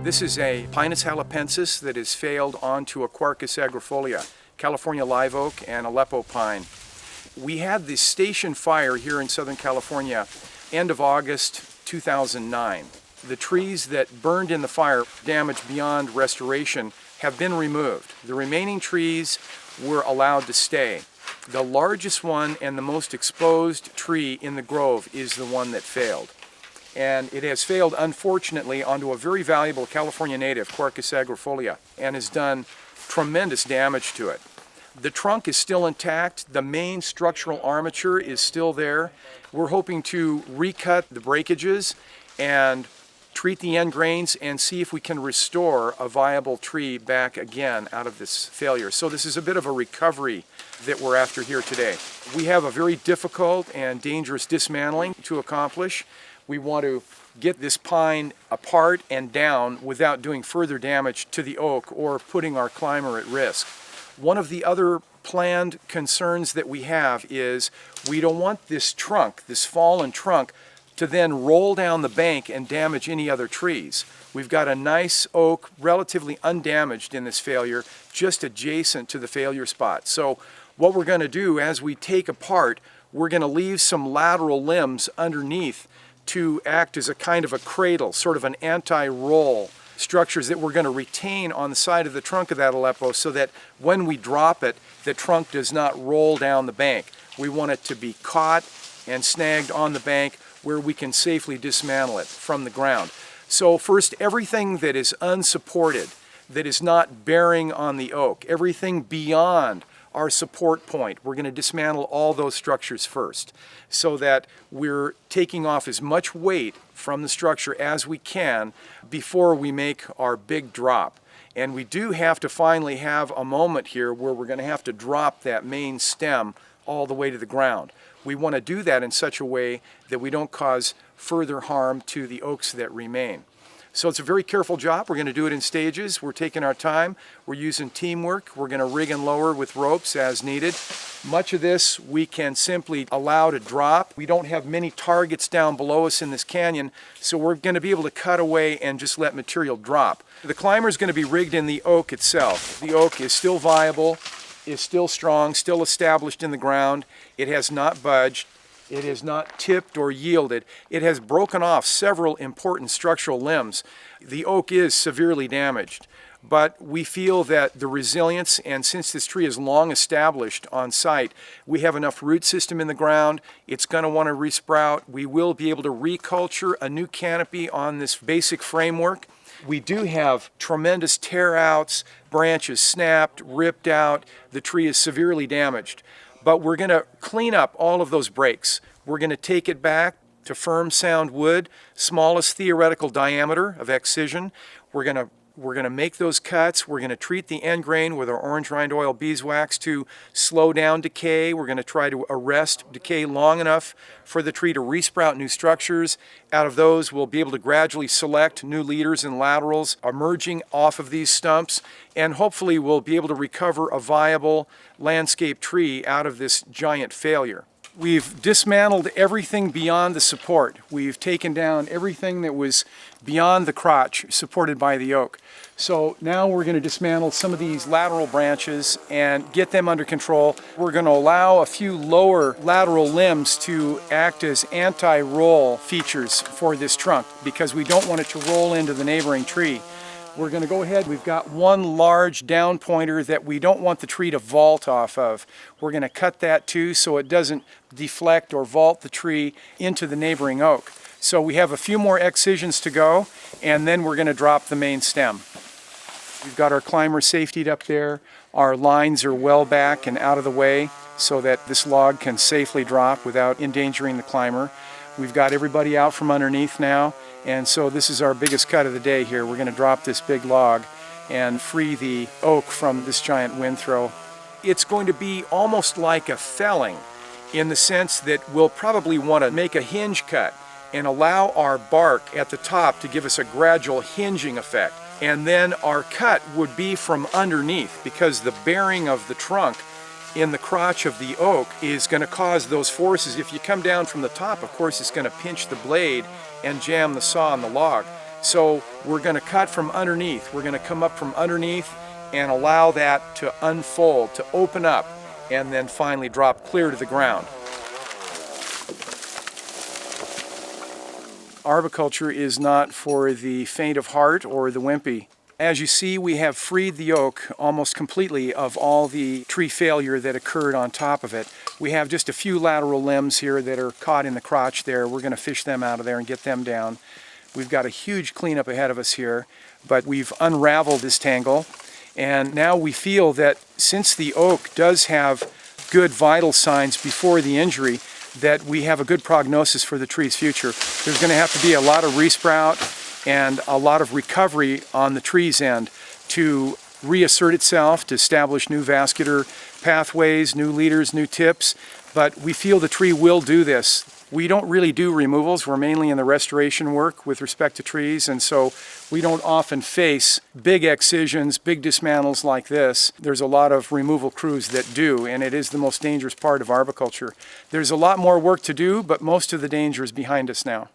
This is a Pinus Halepensis that has failed onto a Quercus Agrifolia, California live oak and Aleppo Pine. We had the station fire here in Southern California end of August 2009. The trees that burned in the fire, damaged beyond restoration, have been removed. The remaining trees were allowed to stay. The largest one and the most exposed tree in the grove is the one that failed. And it has failed, unfortunately, onto a very valuable California native, Quercus Agrifolia, and has done tremendous damage to it. The trunk is still intact. The main structural armature is still there. We're hoping to recut the breakages and treat the end grains and see if we can restore a viable tree back again out of this failure. So this is a bit of a recovery that we're after here today. We have a very difficult and dangerous dismantling to accomplish. We want to get this pine apart and down without doing further damage to the oak or putting our climber at risk. One of the other planned concerns that we have is we don't want this trunk, this fallen trunk, to then roll down the bank and damage any other trees. We've got a nice oak, relatively undamaged in this failure, just adjacent to the failure spot. So what we're going to do as we take apart, we're going to leave some lateral limbs underneath to act as a kind of a cradle, sort of an anti-roll structures that we're going to retain on the side of the trunk of that Aleppo so that when we drop it, the trunk does not roll down the bank. We want it to be caught and snagged on the bank where we can safely dismantle it from the ground. So first, everything that is unsupported, that is not bearing on the oak, everything beyond our support point, we're going to dismantle all those structures first so that we're taking off as much weight from the structure as we can before we make our big drop. And we do have to finally have a moment here where we're going to have to drop that main stem all the way to the ground. We want to do that in such a way that we don't cause further harm to the oaks that remain. So it's a very careful job. We're going to do it in stages. We're taking our time. We're using teamwork. We're going to rig and lower with ropes as needed. Much of this we can simply allow to drop. We don't have many targets down below us in this canyon, so we're going to be able to cut away and just let material drop. The climber is going to be rigged in the oak itself. The oak is still viable, is still strong, still established in the ground. It has not budged. It has not tipped or yielded. It has broken off several important structural limbs. The oak is severely damaged, but we feel that the resilience, and since this tree is long established on site, we have enough root system in the ground. It's going to want to resprout. We will be able to reculture a new canopy on this basic framework. We do have tremendous tear-outs, branches snapped, ripped out. The tree is severely damaged. But we're going to clean up all of those breaks. We're going to take it back to firm, sound wood, smallest theoretical diameter of excision. We're going to make those cuts. We're going to treat the end grain with our orange rind oil beeswax to slow down decay. We're going to try to arrest decay long enough for the tree to resprout new structures. Out of those, we'll be able to gradually select new leaders and laterals emerging off of these stumps, and hopefully we'll be able to recover a viable landscape tree out of this giant failure. We've dismantled everything beyond the support. We've taken down everything that was beyond the crotch supported by the oak. So now we're going to dismantle some of these lateral branches and get them under control. We're going to allow a few lower lateral limbs to act as anti-roll features for this trunk because we don't want it to roll into the neighboring tree. We're going to go ahead. We've got one large down pointer that we don't want the tree to vault off of. We're going to cut that too so it doesn't deflect or vault the tree into the neighboring oak. So we have a few more excisions to go, and then we're going to drop the main stem. We've got our climber safetied up there. Our lines are well back and out of the way so that this log can safely drop without endangering the climber. We've got everybody out from underneath now, and so this is our biggest cut of the day here. We're going to drop this big log and free the oak from this giant wind throw. It's going to be almost like a felling in the sense that we'll probably want to make a hinge cut and allow our bark at the top to give us a gradual hinging effect. And then our cut would be from underneath because the bearing of the trunk in the crotch of the oak is going to cause those forces. If you come down from the top, of course, it's going to pinch the blade and jam the saw on the log. So we're going to cut from underneath. We're going to come up from underneath and allow that to unfold, to open up, and then finally drop clear to the ground. Arboriculture is not for the faint of heart or the wimpy. As you see, we have freed the oak almost completely of all the tree failure that occurred on top of it. We have just a few lateral limbs here that are caught in the crotch there. We're going to fish them out of there and get them down. We've got a huge cleanup ahead of us here, but we've unraveled this tangle, and now we feel that since the oak does have good vital signs before the injury, that we have a good prognosis for the tree's future. There's going to have to be a lot of resprout and a lot of recovery on the tree's end to reassert itself, to establish new vascular pathways, new leaders, new tips, but we feel the tree will do this. We don't really do removals. We're mainly in the restoration work with respect to trees, and so we don't often face big excisions, big dismantles like this. There's a lot of removal crews that do, and it is the most dangerous part of arboriculture. There's a lot more work to do, but most of the danger is behind us now.